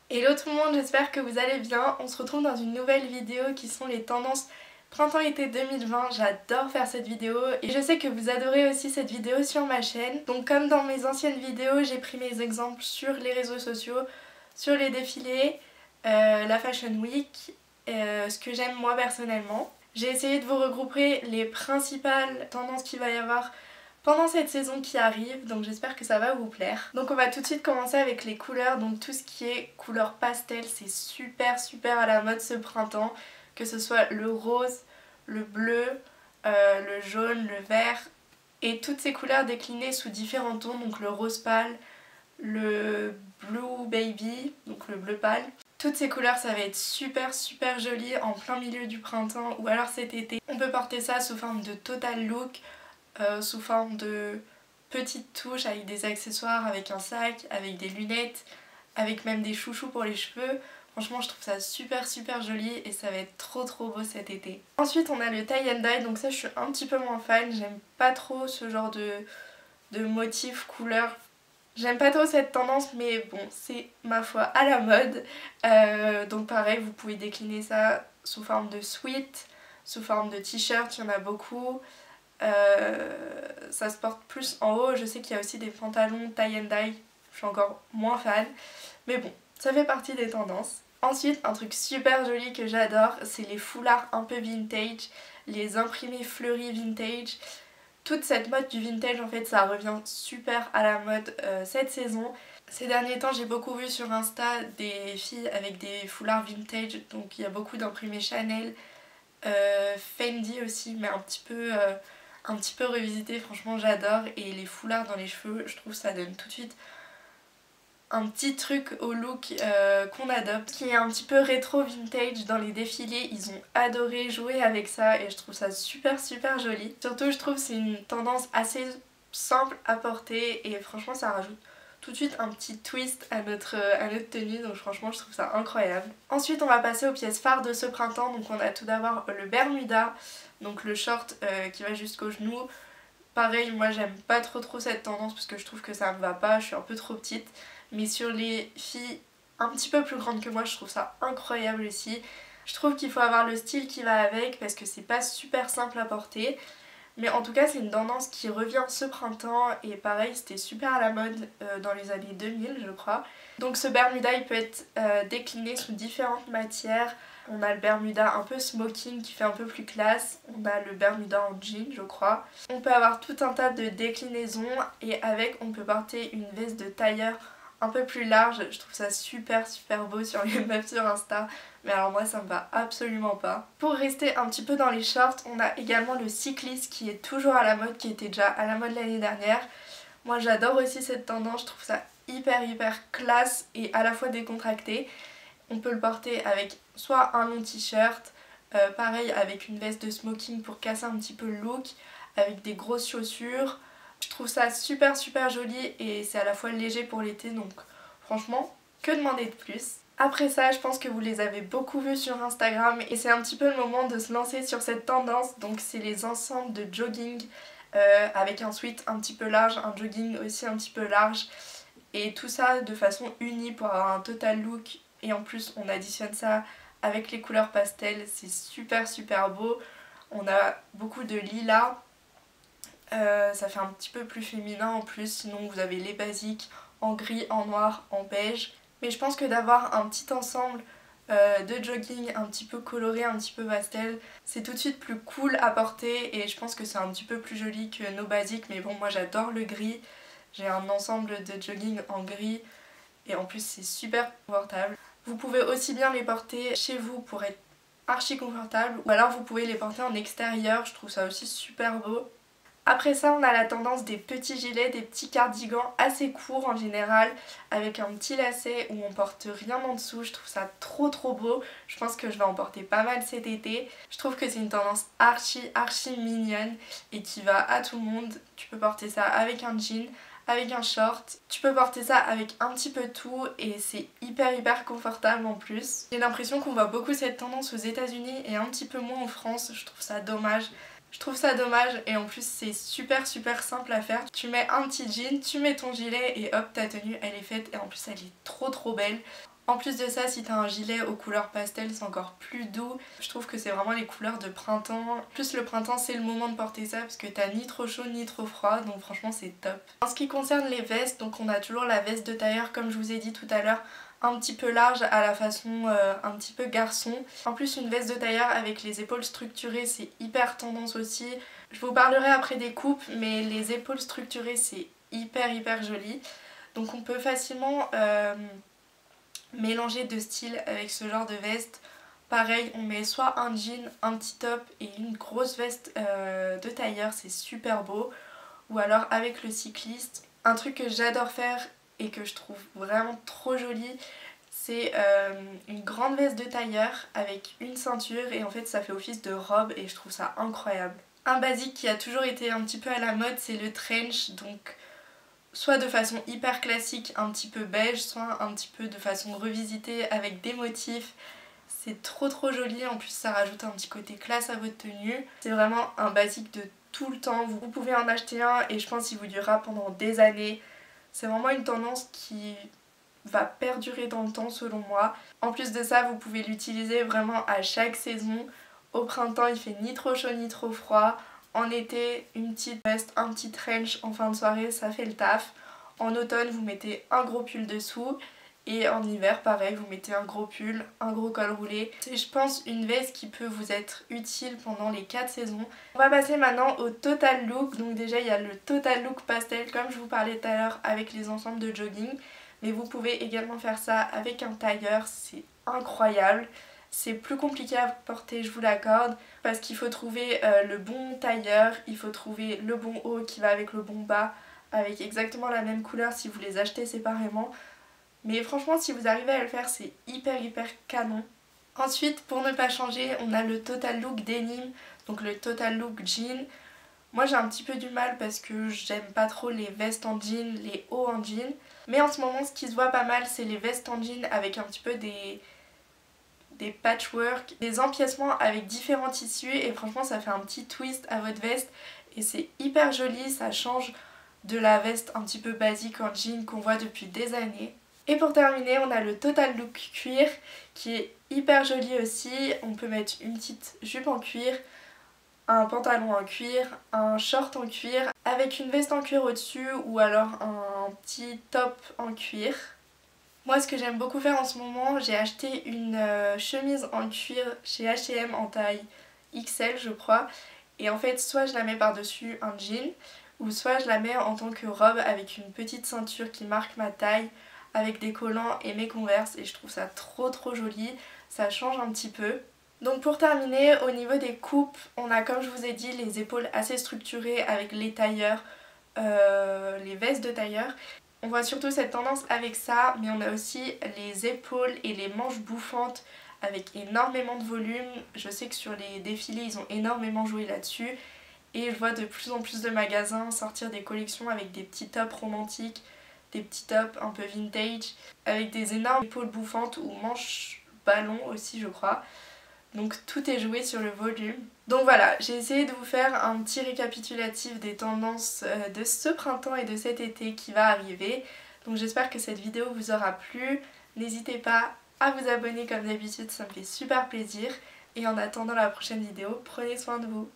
Hello tout le monde, j'espère que vous allez bien. On se retrouve dans une nouvelle vidéo qui sont les tendances printemps-été 2020. J'adore faire cette vidéo et je sais que vous adorez aussi cette vidéo sur ma chaîne. Donc comme dans mes anciennes vidéos, j'ai pris mes exemples sur les réseaux sociaux, sur les défilés, la Fashion Week, ce que j'aime moi personnellement. J'ai essayé de vous regrouper les principales tendances qu'il va y avoir pendant cette saison qui arrive, donc j'espère que ça va vous plaire. Donc on va tout de suite commencer avec les couleurs, donc tout ce qui est couleur pastel, c'est super à la mode ce printemps, que ce soit le rose, le bleu, le jaune, le vert, et toutes ces couleurs déclinées sous différents tons, donc le rose pâle, le blue baby, donc le bleu pâle. Toutes ces couleurs ça va être super joli en plein milieu du printemps ou alors cet été. On peut porter ça sous forme de total look, sous forme de petites touches avec des accessoires, avec un sac, avec des lunettes, avec même des chouchous pour les cheveux. Franchement je trouve ça super joli et ça va être trop beau cet été. Ensuite on a le tie and dye, donc ça je suis un petit peu moins fan, j'aime pas trop ce genre de motifs, couleurs. J'aime pas trop cette tendance mais bon c'est ma foi à la mode. Donc pareil vous pouvez décliner ça sous forme de sweat, sous forme de t-shirt, il y en a beaucoup. Ça se porte plus en haut, je sais qu'il y a aussi des pantalons tie and dye, je suis encore moins fan, mais bon, ça fait partie des tendances. Ensuite, un truc super joli que j'adore, c'est les foulards un peu vintage, les imprimés fleuris vintage. Toute cette mode du vintage en fait ça revient super à la mode cette saison. Ces derniers temps j'ai beaucoup vu sur Insta des filles avec des foulards vintage, donc il y a beaucoup d'imprimés Chanel, Fendi aussi, mais un petit peu revisité, franchement j'adore. Et les foulards dans les cheveux, je trouve ça donne tout de suite un petit truc au look qu'on adopte, qui est un petit peu rétro vintage. Dans les défilés ils ont adoré jouer avec ça et je trouve ça super joli. Surtout je trouve que c'est une tendance assez simple à porter et franchement ça rajoute tout de suite un petit twist à notre tenue, donc franchement je trouve ça incroyable. Ensuite on va passer aux pièces phares de ce printemps, donc on a tout d'abord le Bermuda, donc le short qui va jusqu'aux genoux. Pareil, moi j'aime pas trop cette tendance parce que je trouve que ça me va pas, je suis un peu trop petite. Mais sur les filles un petit peu plus grandes que moi, je trouve ça incroyable aussi. Je trouve qu'il faut avoir le style qui va avec parce que c'est pas super simple à porter. Mais en tout cas c'est une tendance qui revient ce printemps et pareil c'était super à la mode dans les années 2000 je crois. Donc ce Bermuda il peut être décliné sous différentes matières. On a le Bermuda un peu smoking qui fait un peu plus classe, on a le Bermuda en jean je crois. On peut avoir tout un tas de déclinaisons et avec on peut porter une veste de tailleur un peu plus large. Je trouve ça super beau sur les meufs sur Insta, mais alors moi ça me va absolument pas. Pour rester un petit peu dans les shorts, on a également le cycliste qui est toujours à la mode, qui était déjà à la mode l'année dernière. Moi j'adore aussi cette tendance, je trouve ça hyper classe et à la fois décontracté. On peut le porter avec soit un long t-shirt, pareil avec une veste de smoking pour casser un petit peu le look, avec des grosses chaussures. Je trouve ça super joli et c'est à la fois léger pour l'été, donc franchement que demander de plus. Après ça je pense que vous les avez beaucoup vus sur Instagram et c'est un petit peu le moment de se lancer sur cette tendance. Donc c'est les ensembles de jogging avec un sweat un petit peu large, un jogging aussi un petit peu large. Et tout ça de façon unie pour avoir un total look. Et en plus on additionne ça avec les couleurs pastel, c'est super beau. On a beaucoup de lilas, ça fait un petit peu plus féminin en plus. Sinon vous avez les basiques en gris, en noir, en beige. Mais je pense que d'avoir un petit ensemble de jogging un petit peu coloré, un petit peu pastel, c'est tout de suite plus cool à porter et je pense que c'est un petit peu plus joli que nos basiques. Mais bon moi j'adore le gris, j'ai un ensemble de jogging en gris et en plus c'est super confortable. Vous pouvez aussi bien les porter chez vous pour être archi confortable ou alors vous pouvez les porter en extérieur, je trouve ça aussi super beau. Après ça on a la tendance des petits gilets, des petits cardigans assez courts en général avec un petit lacet où on porte rien en dessous. Je trouve ça trop beau, je pense que je vais en porter pas mal cet été. Je trouve que c'est une tendance archi mignonne et qui va à tout le monde. Tu peux porter ça avec un jean, avec un short, tu peux porter ça avec un petit peu tout et c'est hyper confortable en plus. J'ai l'impression qu'on voit beaucoup cette tendance aux États-Unis et un petit peu moins en France, je trouve ça dommage. Je trouve ça dommage et en plus c'est super simple à faire. Tu mets un petit jean, tu mets ton gilet et hop ta tenue elle est faite et en plus elle est trop belle. En plus de ça, si t'as un gilet aux couleurs pastel, c'est encore plus doux. Je trouve que c'est vraiment les couleurs de printemps. Plus le printemps, c'est le moment de porter ça parce que t'as ni trop chaud ni trop froid, donc franchement c'est top. En ce qui concerne les vestes, donc on a toujours la veste de tailleur comme je vous ai dit tout à l'heure, un petit peu large à la façon un petit peu garçon. En plus une veste de tailleur avec les épaules structurées, c'est hyper tendance aussi. Je vous parlerai après des coupes, mais les épaules structurées c'est hyper joli. Donc on peut facilement mélanger de styles avec ce genre de veste. Pareil, on met soit un jean, un petit top et une grosse veste de tailleur, c'est super beau. Ou alors avec le cycliste. Un truc que j'adore faire et que je trouve vraiment trop joli, c'est une grande veste de tailleur avec une ceinture et en fait ça fait office de robe et je trouve ça incroyable. Un basique qui a toujours été un petit peu à la mode, c'est le trench, donc soit de façon hyper classique, un petit peu beige, soit un petit peu de façon revisitée avec des motifs. C'est trop joli, en plus ça rajoute un petit côté classe à votre tenue. C'est vraiment un basique de tout le temps, vous pouvez en acheter un et je pense qu'il vous durera pendant des années. C'est vraiment une tendance qui va perdurer dans le temps selon moi. En plus de ça, vous pouvez l'utiliser vraiment à chaque saison. Au printemps, il fait ni trop chaud ni trop froid. En été, une petite veste, un petit trench en fin de soirée, ça fait le taf. En automne, vous mettez un gros pull dessous. Et en hiver, pareil, vous mettez un gros pull, un gros col roulé. C'est, je pense, une veste qui peut vous être utile pendant les 4 saisons. On va passer maintenant au total look. Donc déjà, il y a le total look pastel, comme je vous parlais tout à l'heure, avec les ensembles de jogging. Mais vous pouvez également faire ça avec un tailleur, c'est incroyable. C'est plus compliqué à porter, je vous l'accorde, parce qu'il faut trouver le bon tailleur, il faut trouver le bon haut qui va avec le bon bas, avec exactement la même couleur si vous les achetez séparément. Mais franchement, si vous arrivez à le faire, c'est hyper canon. Ensuite, pour ne pas changer, on a le total look denim, donc le total look jean. Moi j'ai un petit peu du mal parce que j'aime pas trop les vestes en jean, les hauts en jean. Mais en ce moment ce qui se voit pas mal c'est les vestes en jean avec un petit peu des patchwork, des empiècements avec différents tissus et franchement ça fait un petit twist à votre veste et c'est hyper joli, ça change de la veste un petit peu basique en jean qu'on voit depuis des années. Et pour terminer on a le total look cuir qui est hyper joli aussi, on peut mettre une petite jupe en cuir, un pantalon en cuir, un short en cuir avec une veste en cuir au-dessus ou alors un petit top en cuir. Moi ce que j'aime beaucoup faire en ce moment, j'ai acheté une chemise en cuir chez H&M en taille XL je crois et en fait soit je la mets par-dessus un jean ou soit je la mets en tant que robe avec une petite ceinture qui marque ma taille avec des collants et mes Converse et je trouve ça trop joli, ça change un petit peu. Donc pour terminer, au niveau des coupes, on a comme je vous ai dit les épaules assez structurées avec les tailleurs, les vestes de tailleur. On voit surtout cette tendance avec ça, mais on a aussi les épaules et les manches bouffantes avec énormément de volume. Je sais que sur les défilés ils ont énormément joué là-dessus et je vois de plus en plus de magasins sortir des collections avec des petits tops romantiques, des petits tops un peu vintage, avec des énormes épaules bouffantes ou manches ballon aussi je crois. Donc tout est joué sur le volume. Donc voilà, j'ai essayé de vous faire un petit récapitulatif des tendances de ce printemps et de cet été qui va arriver. Donc j'espère que cette vidéo vous aura plu. N'hésitez pas à vous abonner comme d'habitude, ça me fait super plaisir. Et en attendant la prochaine vidéo, prenez soin de vous.